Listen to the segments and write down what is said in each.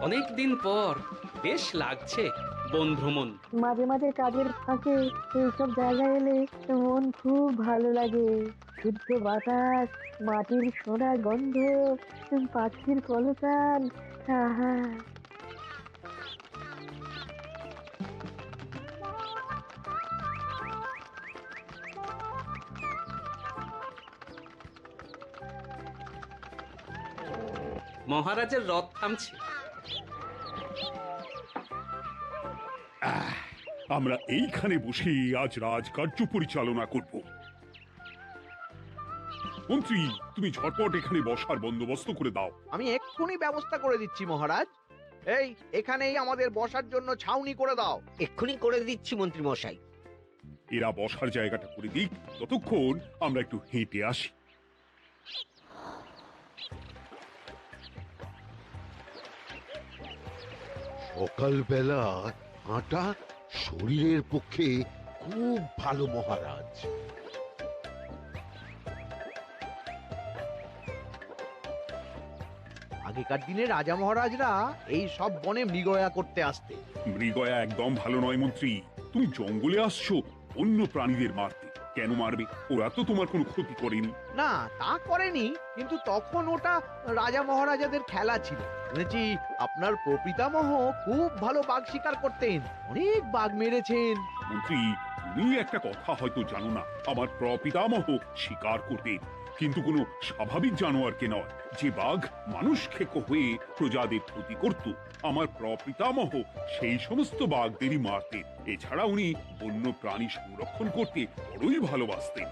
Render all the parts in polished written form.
অনেক দিন পর বেশ লাগছে বন ভ্রমণ। মাঝে মাঝে কাজের ফাঁকে এইসব জায়গায় এলে মন খুব ভালো লাগে। শুদ্ধ বাতাস, মাটির সোনা গন্ধ, পাখির কলতান। আহা! মহারাজের রথ থামছে। আহ, আমরা এইখানে বসে আজ রাজকার্য পরিচালনা করব। মন্ত্রী, তুমি ঝটপট এখানে বসার বন্দোবস্ত করে দাও। আমি এক্ষুনি ব্যবস্থা করে দিচ্ছি মহারাজ। এই এখানেই আমাদের বসার জন্য ছাউনি করে দাও। এক্ষুনি করে দিচ্ছি মন্ত্রী মশাই। এরা বসার জায়গাটা করে দিক, ততক্ষণ আমরা একটু হেঁটে আসি। সকালবেলা হাঁটা শরীরের পক্ষে খুব ভালো মহারাজ। আগেকার দিনে রাজা মহারাজরা এই সব বনে মৃগয়া করতে আসতে। মৃগয়া একদম ভালো নয় মন্ত্রী। তুমি জঙ্গলে আসছো অন্য প্রাণীদের মারতে। কেন মারবে? ওরা তো তোমার কোনো ক্ষতি করেনি। না, তা করেনি, কিন্তু তখন ওটা রাজা মহারাজাদের খেলা ছিল। শুনেছি আপনার প্রপিতামহ খুব ভালো বাঘ শিকার করতেন, অনেক বাঘ মেরেছেন। মন্ত্রী, তুমি একটা কথা হয়তো জানো না। আমার প্রপিতামহ শিকার করতেন, কিন্তু কোনো স্বাভাবিক জানোয়ারকে নয়। যে বাঘ মানুষ খেকো হয়ে প্রজাদের ক্ষতি করত, আমার প্রপিতামহ সেই সমস্ত বাঘদেরই মারতেন। এছাড়া উনি বন্য প্রাণী সংরক্ষণ করতে বড়ই ভালোবাসতেন।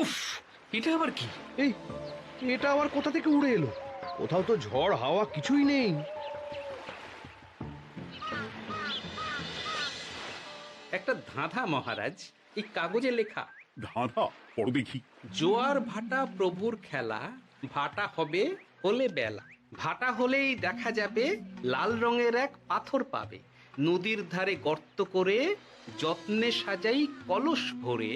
উফ, এটা আবার কি? এই এটা আবার কোথা থেকে উড়ে এলো? কোথাও তো ঝড় হাওয়া কিছুই নেই। একটা ধাঁধা মহারাজ, এই কাগজে লেখা। ধাঁধা পড়ো দেখি। জোয়ার ভাটা প্রভুর খেলা, ভাটা হবে হলে বেলা। ভাটা হলেই দেখা যাবে লাল রঙের এক পাথর পাবে। নদীর ধারে গর্ত করে যত্নে সাজাই কলস ভরে।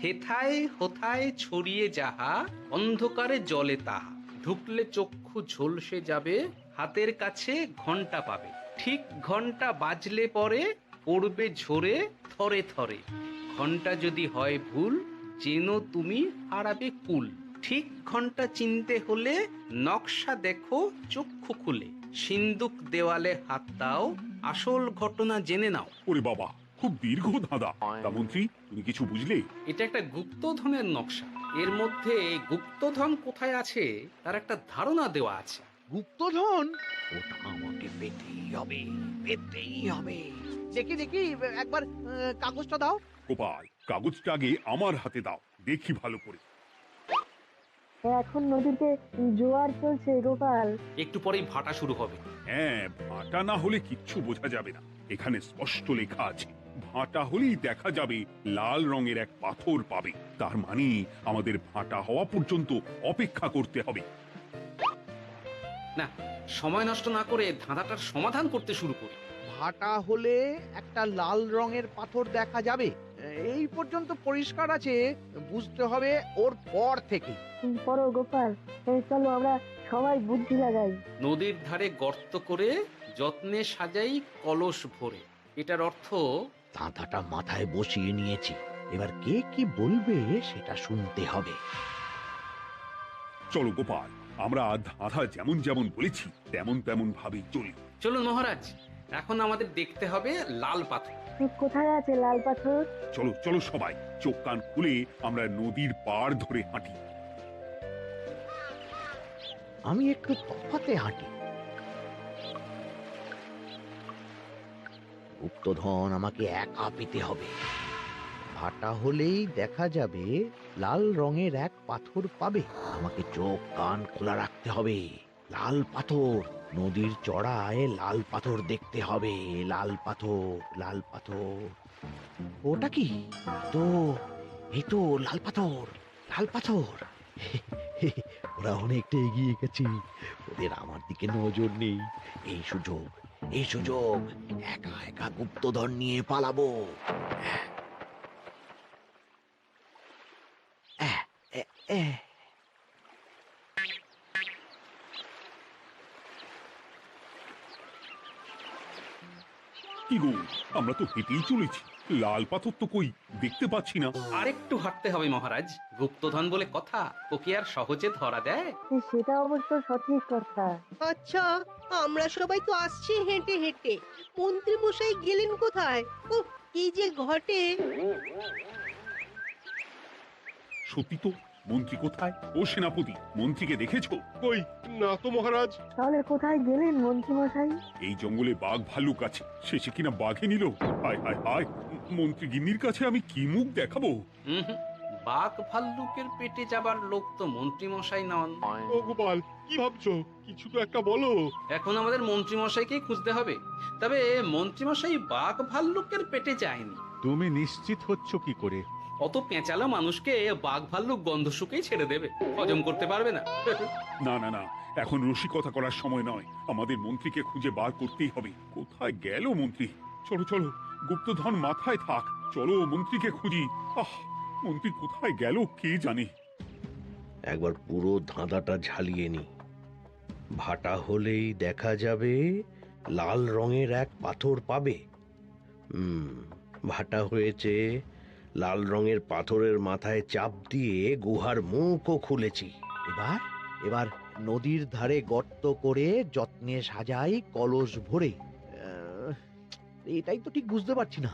হেথায় হোথায় ছড়িয়ে যাহা, অন্ধকারে জলে তাহা। ঢুকলে চক্ষু ঝলসে যাবে, হাতের কাছে ঘন্টা পাবে। ঠিক ঘন্টা বাজলে পরে পড়বে ঝরে থরে থরে। ঘন্টা যদি হয় ভুল, যেন তুমি হারাবে কুল। ঠিক ঘন্টা চিনতে হলে নকশা দেখো চক্ষু খুলে। সিন্দুক দেওয়ালে হাত দাও, আসল ঘটনা জেনে নাও। ওরে বাবা, খুব দীর্ঘ ধাঁধা। তা মন্ত্রী, তুমি কিছু বুঝলে? এটা একটা গুপ্তধনের নকশা। এর মধ্যে গুপ্তধন কোথায় আছে তার একটা ধারণা দেওয়া আছে। গুপ্তধন? ওটা আমাকে পেতেই হবে, পেতেই হবে। দেখি দেখি, একবার কাগজটা দাও। গোপাল, কাগজটা আগে আমার হাতে দাও, দেখি ভালো করে। এখন নদীতে জোয়ার চলছে গোপাল। একটু পরেই ভাটা শুরু হবে। হ্যাঁ, ভাটা না হলে কিচ্ছু বোঝা যাবে না। এখানে স্পষ্ট লেখা আছে, ভাটা হলেই দেখা যাবে লাল রঙের এক পাথর পাবে। তার মানে আমাদের ভাটা হওয়া পর্যন্ত অপেক্ষা করতে হবে। না, সময় নষ্ট না করে ধাঁধাটার সমাধান করতে শুরু করি। ভাটা হলে একটা লাল রঙের পাথর দেখা যাবে, এই পর্যন্ত পরিষ্কার আছে। বুঝতে হবে ওর পর থেকে। পড়ো গোপাল, এই চলো আমরা সবাই বুদ্ধি লাগাই। নদীর ধারে গর্ত করে যত্নে সাজাই কলস ভরে। এটার অর্থ, ধাঁধাটা মাথায় বসিয়ে নিয়েছি, এবার কে কি বলবে সেটা শুনতে হবে। চলো গোপাল, আমরা ধাঁধা যেমন যেমন বলেছি তেমন তেমন ভাবে চলি। চলুন মহারাজ, এখন আমাদের দেখতে হবে লাল পাথর। কোথায় আছে লাল পাথর? চলো চলো সবাই, চোখ কান খুলে আমরা নদীর পাড় ধরে হাঁটি। আমি একটু তফাতে হাঁটি। গুপ্তধন আমাকে একা পেতে হবে। ভাটা হলেই দেখা যাবে লাল রঙের এক পাথর পাবে। আমাকে চোখ কান খোলা রাখতে হবে। লাল পাথর, নদীর চড়ায় লাল পাথর দেখতে হবে। লাল পাথর, লাল পাথর। ওটা কি? তো এই তো লাল পাথর, লাল পাথর। ওরা অনেকটা এগিয়ে গেছে, ওদের আমার দিকে নজর নেই। এই সুযোগ, এই সুযোগ, একা একা গুপ্তধন নিয়ে পালাবো। কি গো, আমরা তো হেঁটেই চলেছি, লাল পাথর তো কই দেখতে পাচ্ছি না। আরেকটু হাঁটতে হবে মহারাজ, গুপ্তধন বলে কথা, ও কি আর সহজে ধরা দেয়? সেটা অবশ্য সঠিক কথা। আচ্ছা, আমরা সবাই তো আসছি হেঁটে হেঁটে, মন্ত্রী মশাই গেলেন কোথায়? ও কি যে ঘটে! সত্যি তো, মন্ত্রী কোথায়? ও সেনাপতি, মন্ত্রীকে দেখেছো? কই, না তো মহারাজ। তাহলে কোথায় গেলেন মন্ত্রী মশাই? এই জঙ্গলে বাঘ ভাল্লুক আছে, শেষে কিনা বাঘে নিল। হায় হায় হায়, মন্ত্রী গিন্নির কাছে আমি কি মুখ দেখাবো? হুম, বাঘ ভাল্লুকের পেটে যাবার লোক তো মন্ত্রী মশাই নন। ও গোপাল, কি ভাবছো? কিছু তো একটা বলো। এখন আমাদের মন্ত্রী মশাইকেই খুঁজতে হবে। তবে মন্ত্রী মশাই বাঘ ভাল্লুকের পেটে যায়নি। তুমি নিশ্চিত হচ্ছ কি করে? অত পেঁচালো মানুষকে বাঘ ভাল্লুক গন্ধ শুকেই ছেড়ে দেবে, হজম করতে পারবে না। না না না, এখন রসিকতা করার সময় নয়, আমাদের মন্ত্রীকে খুঁজে বার করতেই হবে। কোথায় গেল মন্ত্রী? চলো চলো, গুপ্তধন মাথায় থাক, চলো মন্ত্রীকে খুঁজি। আহ, মন্ত্রী কোথায় গেল কে জানে। একবার পুরো ধাঁধাটা ঝালিয়ে নি। ভাটা হলেই দেখা যাবে লাল রঙের এক পাথর পাবে। ভাটা হয়েছে, লাল রঙের পাথরের মাথায় চাপ দিয়ে গুহার মুখও খুলেছি। এবার এবার নদীর ধারে গর্ত করে যত্নে সাজাই কলস ভরে। এটাই তো ঠিক বুঝতে পারছি না।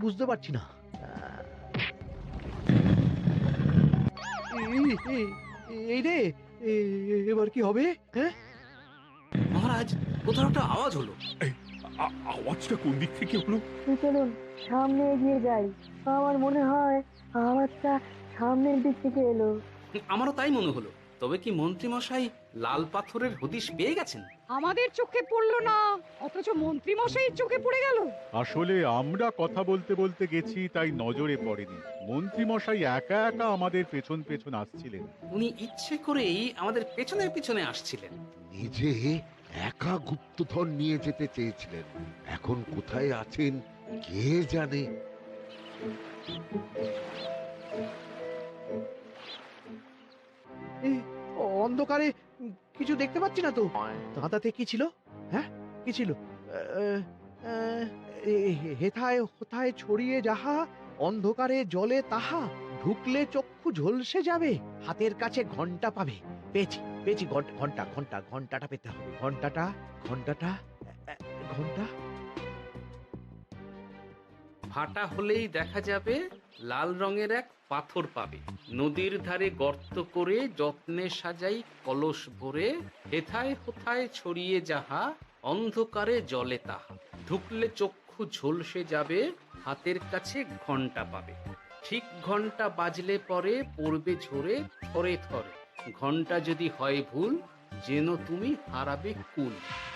বুঝতে পারছি না। এই রে, এবার কি হবে? হ্যাঁ মহারাজ, কোথাও একটা আওয়াজ হলো। আওয়াজটা কোন দিক থেকে হলো? চলুন সামনে এগিয়ে যাই। আমার মনে হয় আওয়াজটা সামনের দিক থেকে এলো। আমারও তাই মনে হলো। তবে কি মন্ত্রী মশাই লাল পাথরের হদিশ পেয়ে গেছেন? আমাদের চোখে পড়লো না, অথচ মন্ত্রী মশাইয়ের চোখে পড়ে গেল। আসলে আমরা কথা বলতে বলতে গেছি, তাই নজরে পড়েনি। মন্ত্রী মশাই একা একা আমাদের পেছন পেছন আসছিলেন। উনি ইচ্ছে করেই আমাদের পেছনে পেছনে আসছিলেন। নিজে একা গুপ্তধন নিয়ে যেতে চেয়েছিলেন, এখন কোথায় আছেন কে জানে। অন্ধকারে কিছু দেখতে পাচ্ছি না তো। দাঁতাতে কি ছিল? হ্যাঁ, কি ছিল? আহ, আহ, হেথায় হোথায় ছড়িয়ে যাহা, অন্ধকারে জলে তাহা, ঢুকলে চক্ষু ঝলসে যাবে, হাতের কাছে ঘন্টা পাবে। পেয়েছি পেয়েছি, ঘন্টাটা পেতে হবে। ঘন্টাটা ঘন্টাটা ঘন্টা। ভাটা হলেই দেখা যাবে লাল রঙের এক পাথর পাবে, নদীর ধারে গর্ত করে যত্নে সাজাই কলস ভরে, হেথায় হোথায় ছড়িয়ে যাহা, অন্ধকারে জলে তাহা, ঢুকলে চক্ষু ঝলসে যাবে, হাতের কাছে ঘন্টা পাবে। ঠিক ঘন্টা বাজলে পরে পড়বে ঝরে থরে থরে, ঘন্টা যদি হয় ভুল যেন তুমি হারাবে কুল।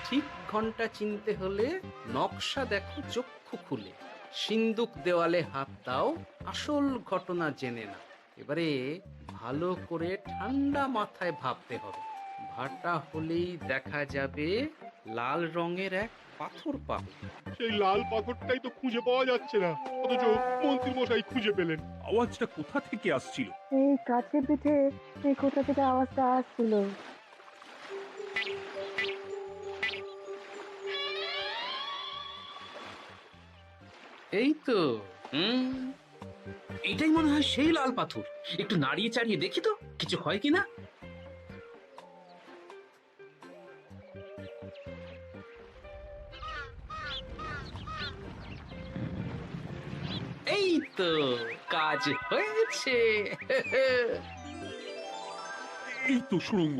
ঠিক ঘন্টা চিনতে হলে নকশা দেখো চক্ষু খুলে, সিন্দুক দেওয়ালে হাত দাও, আসল ঘটনা জেনে না। এবারে ভালো করে ঠান্ডা মাথায় ভাবতে হবে। ভাটা হলেই দেখা যাবে লাল রঙের এক পাথর পাবে। সেই লাল পাথরটাই তো খুঁজে পাওয়া যাচ্ছে না, অথচ মন্ত্রী মশাই খুঁজে পেলেন। আওয়াজটা কোথা থেকে আসছিল? এই কাছে পিঠে এই কোথা থেকে আওয়াজটা আসছিল। এই তো এটাই মনে হয় সেই লাল পাথর। একটু নাড়িয়ে চাড়িয়ে দেখি তো কিছু হয় কিনা। এই তো কাজ হয়েছে। এই তো সুড়ঙ্গ।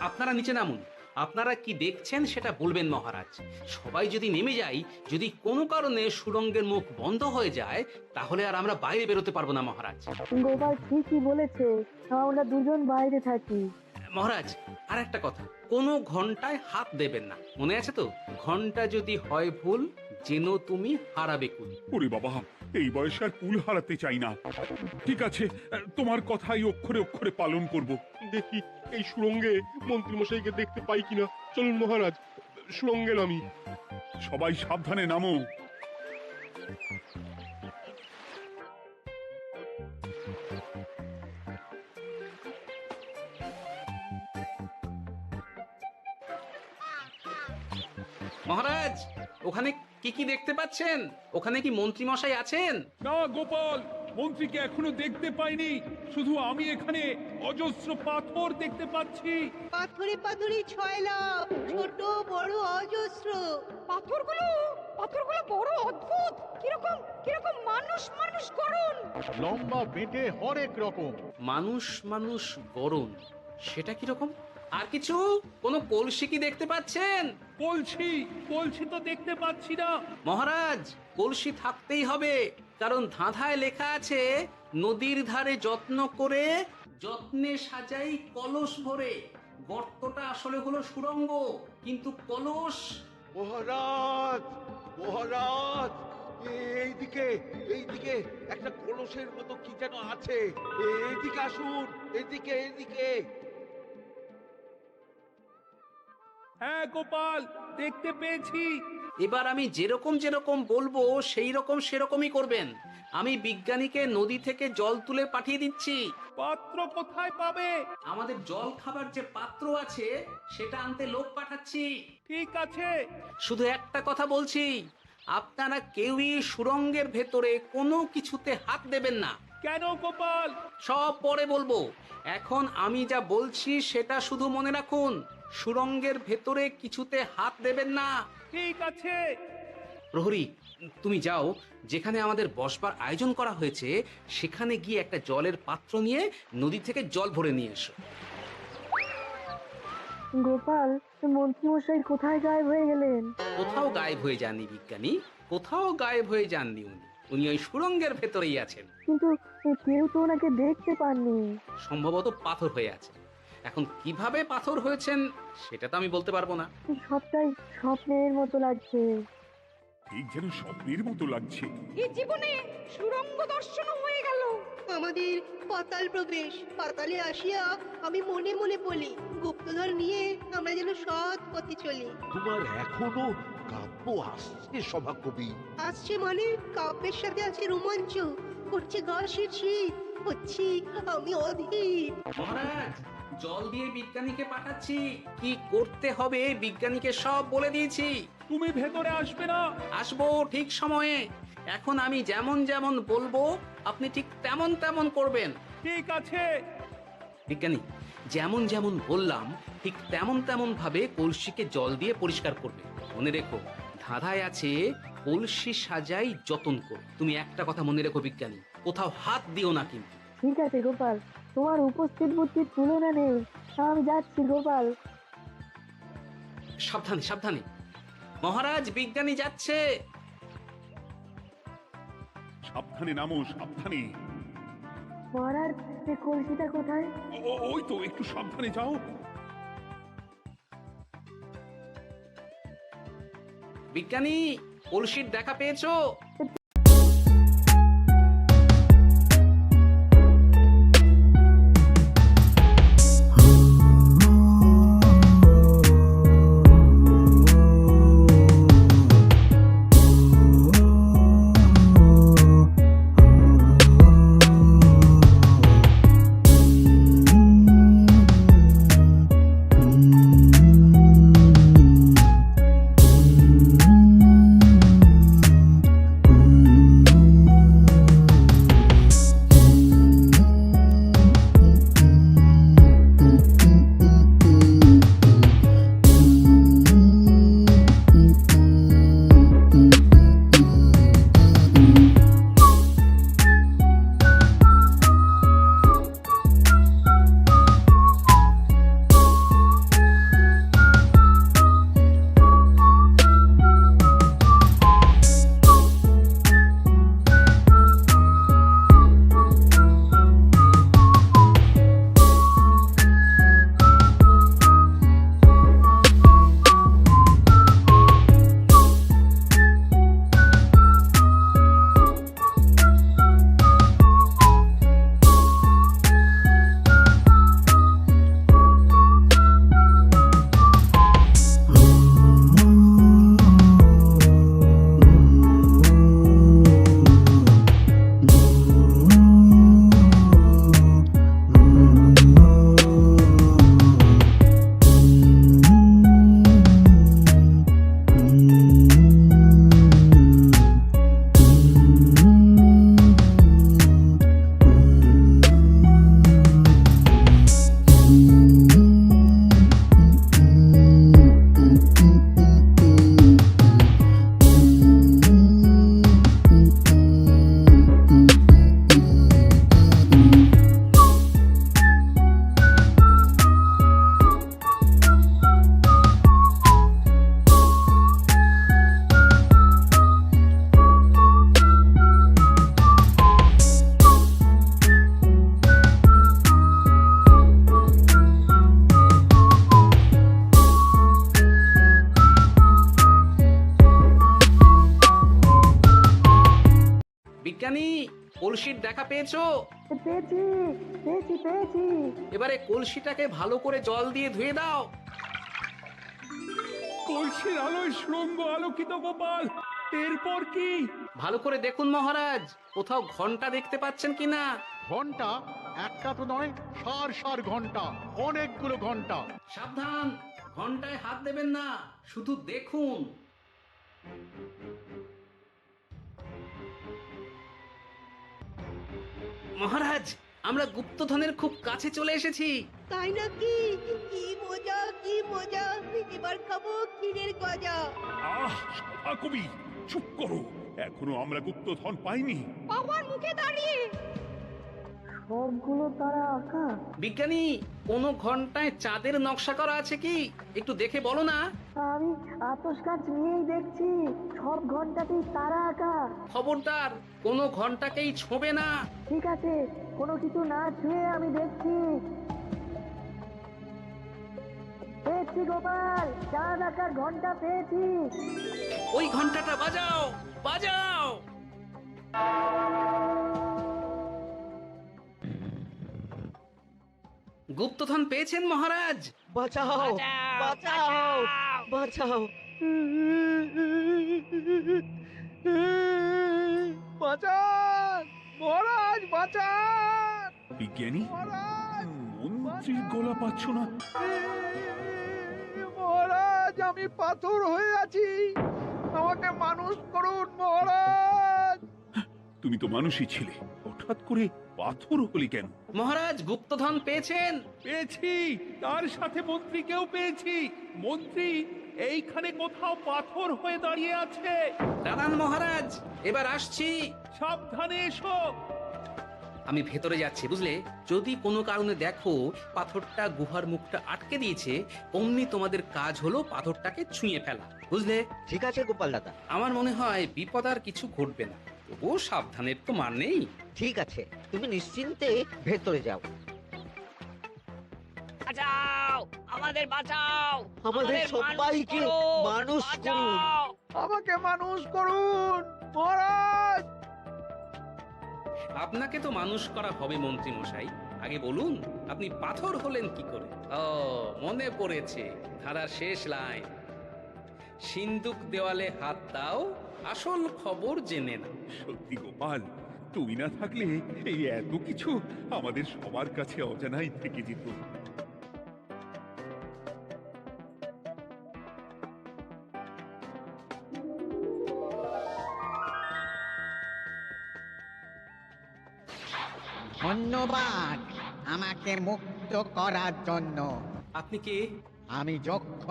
আপনারা নিচে নামুন। আপনারা কি দেখছেন সেটা বলবেন মহারাজ। সবাই যদি নেমে যাই, যদি কোনো কারণে সুড়ঙ্গের মুখ বন্ধ হয়ে যায়, তাহলে আর আমরা বাইরে বেরোতে পারবো না মহারাজ। গোপাল ঠিকই বলেছে, আমরা দুজন বাইরে থাকি। মহারাজ, আর একটা কথা, কোনো ঘন্টায় হাত দেবেন না, মনে আছে তো? ঘন্টা যদি হয় ভুল যেন তুমি হারাবে কুল। ওরে বাবা, এই বয়সে আর কুল হারাতে চাই না। ঠিক আছে, তোমার কথাই অক্ষরে অক্ষরে পালন করব। দেখি এই সুড়ঙ্গে মন্ত্রী মশাইকে দেখতে পাই কিনা। চলুন মহারাজ, সুড়ঙ্গে নামি। সবাই সাবধানে নামো। মহারাজ, ওখানে কি কি দেখতে পাচ্ছেন? ওখানে কি মন্ত্রী মশাই আছেন? না গোপাল, মন্ত্রীকে এখনো দেখতে পাইনি। শুধু আমি এখানে অজস্র পাথর দেখতে পাচ্ছি। পাথরে পাথরে ছয় লাভ, ছোট বড় অজস্র। পাথরগুলো বড় অদ্ভুত, কিরকম কিরকম মানুষ মানুষ করুন। লম্বা বেঁটে হরেক রকম। মানুষ মানুষ গরম, সেটা কিরকম? আর কিছু? কোনো কলসি কি দেখতে পাচ্ছেন? কলসি তো দেখতে পাচ্ছি না। মহারাজ, কলসি থাকতেই হবে, কারণ ধাঁধায় লেখা আছে নদীর ধারে যত্ন করে যত্নে সাজাই কলস ভরে। গর্তটা আসলে হলো সুড়ঙ্গ, কিন্তু কলস। মহারাজ, মহারাজ, এইদিকে এইদিকে একটা কলসের মতো কি যেন আছে। এইদিকে আসুন, এদিকে এদিকে। হ্যাঁ গোপাল, দেখতে পেয়েছি। এবার আমি যেরকম যেরকম বলবো সেই রকম সেরকমই করবেন। আমি বিজ্ঞানীকে নদী থেকে জল তুলে পাঠিয়ে দিচ্ছি। পাত্র কোথায় পাবে? আমাদের জল খাবার যে পাত্র আছে সেটা আনতে লোক পাঠাচ্ছি। ঠিক আছে। শুধু একটা কথা বলছি, আপনারা কেউই সুড়ঙ্গের ভেতরে কোনো কিছুতে হাত দেবেন না। কেন গোপাল? সব পরে বলবো, এখন আমি যা বলছি সেটা শুধু মনে রাখুন। সুড়ঙ্গের ভেতরে কিছুতে হাত দেবেন না। ঠিক আছে। প্রহরী, তুমি যাও, যেখানে আমাদের বসবার আয়োজন করা হয়েছে সেখানে গিয়ে একটা জলের পাত্র নিয়ে নদী থেকে জল ভরে নিয়ে এসো। গোপাল, মন্ত্রীমশাই কোথায় গায়েব হয়ে গেলেন? কোথাও গায়েব হয়ে যাননি বিজ্ঞানী, কোথাও গায়েব হয়ে যাননি উনি। উনি ওই সুড়ঙ্গের ভেতরেই আছেন। কিন্তু কেউ তো ওনাকে দেখতে পাননি। সম্ভবত পাথর হয়ে আছে। এখন কিভাবে পাথর হয়েছেন সেটা তো আমি বলতে পারবো না। সবটাই স্বপ্নের মতো লাগছে। ঠিক যেন স্বপ্নের মতো লাগছে। এই জীবনে সুড়ঙ্গ দর্শন হয়ে গেল। আমাদের পাতাল প্রবেশ। পাতালে আসিয়া আমি মনে মনে বলি, গুপ্তধন নিয়ে আমরা যেন সৎ পথে চলি। তোমার এখনো কাব্য আসছে সভাকবি? আসছে মানে কাব্যের সাথে আছে রোমাঞ্চ। করছে গা শীত হচ্ছি আমি অধীর। মহারাজ জল দিয়ে বিজ্ঞানীকে পাঠাচ্ছি, কি করতে হবে বিজ্ঞানীকে সব বলে দিয়েছি। তুমি ভেতরে আসবে না? আসবো ঠিক সময়ে। এখন আমি যেমন যেমন বলবো আপনি ঠিক তেমন তেমন করবেন। ঠিক আছে। বিজ্ঞানী যেমন যেমন বললাম ঠিক তেমন তেমন ভাবে কলসিকে জল দিয়ে পরিষ্কার করবে। মনে রেখো ধাঁধায় আছে কলসি সাজাই যতন কর। তুমি একটা কথা মনে রেখো বিজ্ঞানী, কোথাও হাত দিও না কিন্তু। ঠিক আছে গোপাল, তোমার উপস্থিত বুদ্ধির তুলনা নেই। আমি যাচ্ছি গোপাল। সাবধানে সাবধানে। মহারাজ বিজ্ঞানী যাচ্ছে। সাবধানে নামো, সাবধানে। মহারাজ, এই কলসিটা কোথায়? ওই তো, একটু সাবধানে যাও। বিজ্ঞানী কলসির দেখা পেয়েছো? বিজ্ঞানী কলসির দেখা পেয়েছো? পেয়েছি পেয়েছি পেয়েছি। এবারে কলসিটাকে ভালো করে জল দিয়ে ধুয়ে দাও। কলসির আলোয় সুড়ঙ্গ আলোকিত গোপাল। এরপর কি? ভালো করে দেখুন মহারাজ, কোথাও ঘন্টা দেখতে পাচ্ছেন কিনা। ঘন্টা? একটা তো নয়, সার সার ঘন্টা, অনেকগুলো ঘন্টা। সাবধান, ঘন্টায় হাত দেবেন না, শুধু দেখুন। মহারাজ আমরা গুপ্তধনের খুব কাছে চলে এসেছি। তাই নাকি? কি মজা কি মজা, এবার খাবো ক্ষীরের গজা। সভা কবি চুপ করো, এখনো আমরা গুপ্তধন পাইনি। আমার মুখে দাঁড়িয়ে সবগুলো তারা আঁকা। বিজ্ঞানী কোন ঘন্টায় চাঁদের নকশা করা আছে কি, একটু দেখে বলো না। আমি আতস কাজ নিয়েই দেখছি, সব ঘন্টাতেই তারা আঁকা। খবরদার কোনো ঘন্টাকেই ছোঁবে না। ঠিক আছে, কোনো কিছু না ছুঁয়ে আমি দেখছি। পেয়েছি গোপাল, চাঁদ আঁকার ঘন্টা পেয়েছি। ওই ঘন্টাটা বাজাও বাজাও। গুপ্তধন পেয়েছেন মহারাজ। বাঁচাও বাঁচাও বাঁচাও বাঁচান মহারাজ। বাঁচান বিজ্ঞানী মহারাজ মন্ত্রীর গলা পাচ্ছ না? মহারাজ আমি পাথর হয়ে আছি আমাকে মানুষ করুন মহারাজ। তুমি তো মানুষই ছিলে, হঠাৎ করে পাথর হলি কেন? মহারাজ গুপ্তধন পেয়েছেন? পেয়েছি, তার সাথে মন্ত্রীকেও পেয়েছি। মন্ত্রী এইখানে কোথাও পাথর হয়ে দাঁড়িয়ে আছে। দাঁড়ান মহারাজ, এবার আসছি। সাবধানে এসো। আমি ভেতরে যাচ্ছি, বুঝলে? যদি কোনো কারণে দেখো পাথরটা গুহার মুখটা আটকে দিয়েছে, অমনি তোমাদের কাজ হলো পাথরটাকে ছুঁয়ে ফেলা, বুঝলে? ঠিক আছে গোপাল দাদা। আমার মনে হয় বিপদ আর কিছু ঘটবে না, তবুও সাবধানের তো মান নেই। ঠিক আছে, তুমি নিশ্চিন্তে ভেতরে যাও। বাঁচাও, আমাদের বাঁচাও, আমাদের সবাইকে মানুষ করুন। আমাকে মানুষ করুন মহারাজ। আপনাকে তো মানুষ করা হবে মন্ত্রী মশাই। আগে বলুন, আপনি পাথর হলেন কি করে? ও, মনে পড়েছে ধারার শেষ লাইন, সিন্দুক দেওয়ালে হাত দাও, আসল খবর জেনে না। সত্যি গোপাল, তুমি না থাকলে এই এত কিছু আমাদের সবার কাছে অজানাই থেকে যেত। ধন্যবাদ আমাকে মুক্ত করার জন্য। আপনি কে? আমি যক্ষ।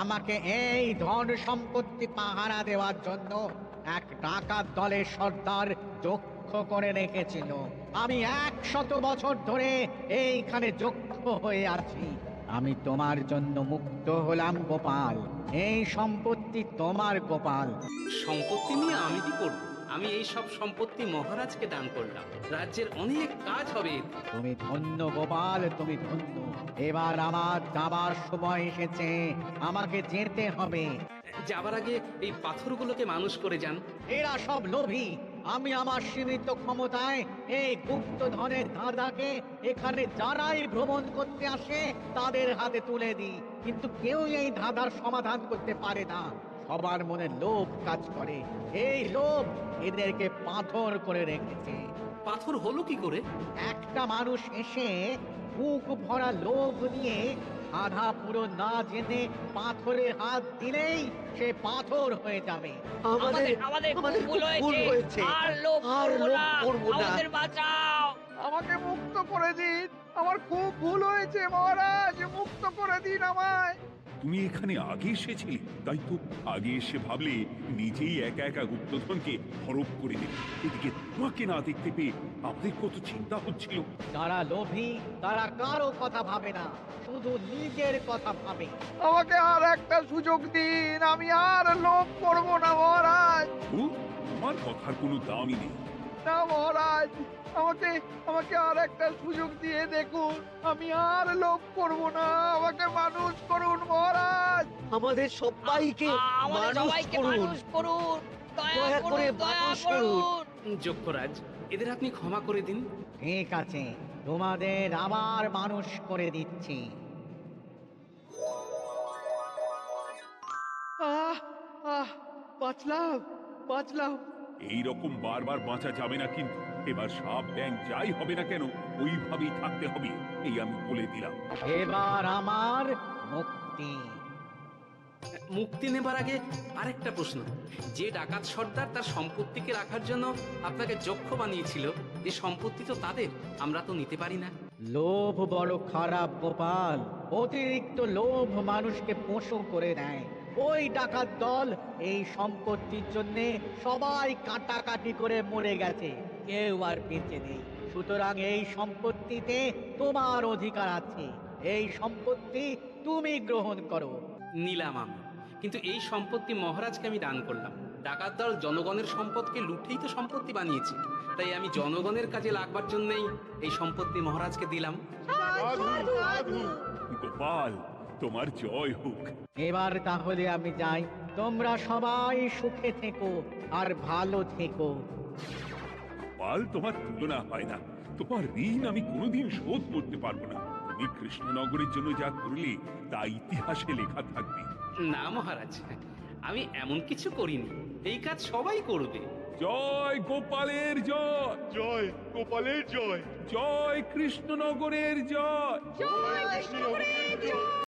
আমাকে এই ধন সম্পত্তি পাহারা দেওয়ার জন্য এক ডাকাত দলের সর্দার যক্ষ করে রেখেছিল। আমি 100 বছর ধরে এইখানে যক্ষ হয়ে আছি। আমি তোমার জন্য মুক্ত হলাম গোপাল। এই সম্পত্তি তোমার গোপাল। সম্পত্তি নিয়ে আমি কি করব? আমি এই সব সম্পত্তি মহারাজকে দান করলাম, রাজ্যের অনেক কাজ হবে। তুমি ধন্য গোপাল, তুমি ধন্য। এবার আমার যাবার সময় এসেছে, আমাকে যেতে হবে। যাবার আগে এই পাথরগুলোকে মানুষ করে যান। এরা সব লোভী। আমি আমার সীমিত ক্ষমতায় এই গুপ্ত ধনের ধাঁধাকে এখানে যারাই ভ্রমণ করতে আসে তাদের হাতে তুলে দিই, কিন্তু কেউ এই ধাঁধার সমাধান করতে পারে না। সবার মনে লোভ কাজ করে, এই লোভ এদেরকে পাথর করে রেখেছে। পাথর হলো কি করে? একটা মানুষ এসে বুক ভরা লোভ নিয়ে আধা পুরো না জেনে পাথরে হাত দিলেই সে পাথর হয়ে যাবে। আমাদের ভুল হয়েছে, আর লোভ করব না, আমাদের বাঁচাও। আমাকে মুক্ত করে দিন, আমার খুব ভুল হয়েছে মহারাজ, মুক্ত করে দিন আমায়। তুমি এখানে আগে এসেছিলে, তাই তো আগে এসে ভাবলে নিজেই একা একা গুপ্তধনকে হরপ করে দেবে। এদিকে তোমাকে না দেখতে পেয়ে আমাদের কত চিন্তা হচ্ছিল। যারা লোভী তারা কারো কথা ভাবে না, শুধু নিজের কথা ভাবে। আমাকে আর একটা সুযোগ দিন, আমি আর লোভ করব না মহারাজ। ও, তোমার কথার কোনো দামই নেই। না মহারাজ, আমাকে আমাকে আর একটা সুযোগ দিয়ে দেখুন, আমি আর লোভ করব না। আমাকে মানুষ করুন মহারাজ। আমাদের সবাইকে মানুষ করুন, দয়া করে মানুষ করুন। যক্ষরাজ, এদের আপনি ক্ষমা করে দিন। ঠিক আছে, তোমাদের আবার মানুষ করে দিচ্ছি। বাঁচলাম। এই রকম বারবার বাঁচা যাবে না, কিন্তু এবার সাপ ব্যাং যাই হবে না কেন ওইভাবেই থাকতে হবে, এই আমি বলে দিলাম। এবার আমার মুক্তি। মুক্তি নেবার আগে আরেকটা প্রশ্ন, যে ডাকাত সর্দার তার সম্পত্তিকে রাখার জন্য আপনাকে যক্ষ বানিয়েছিল, এই সম্পত্তি তো তাদের, আমরা তো নিতে পারি না। লোভ বড় খারাপ গোপাল, অতিরিক্ত লোভ মানুষকে পশু করে দেয়। ওই ডাকাত দল এই সম্পত্তির জন্য সবাই কাটাকাটি করে মরে গেছে, কেউ আর বেঁচে নেই। সুতরাং এই সম্পত্তিতে তোমার অধিকার আছে, এই সম্পত্তি তুমি গ্রহণ করো। নিলাম আমি, কিন্তু এই সম্পত্তি মহারাজকে আমি দান করলাম। ডাকাত দল জনগণের সম্পদকে লুটেই তো সম্পত্তি বানিয়েছে, তাই আমি জনগণের কাজে লাগবার জন্যই এই সম্পত্তি মহারাজকে দিলাম। গোপাল, তোমার জয় হোক। এবার তাহলে আমি যাই, তোমরা সবাই সুখে থেকো আর ভালো থেকো। গোপাল, তোমার তুলনা হয় না। তোমার ঋণ আমি কোনোদিন শোধ করতে পারবো না। তুমি কৃষ্ণনগরের জন্য যা করলে তা ইতিহাসে লেখা থাকবে। না মহারাজ, আমি এমন কিছু করিনি, এই কাজ সবাই করবে। জয় গোপালের জয়, জয় গোপালের জয়, জয় কৃষ্ণনগরের জয়। জয় কৃষ্ণনগরের জয়।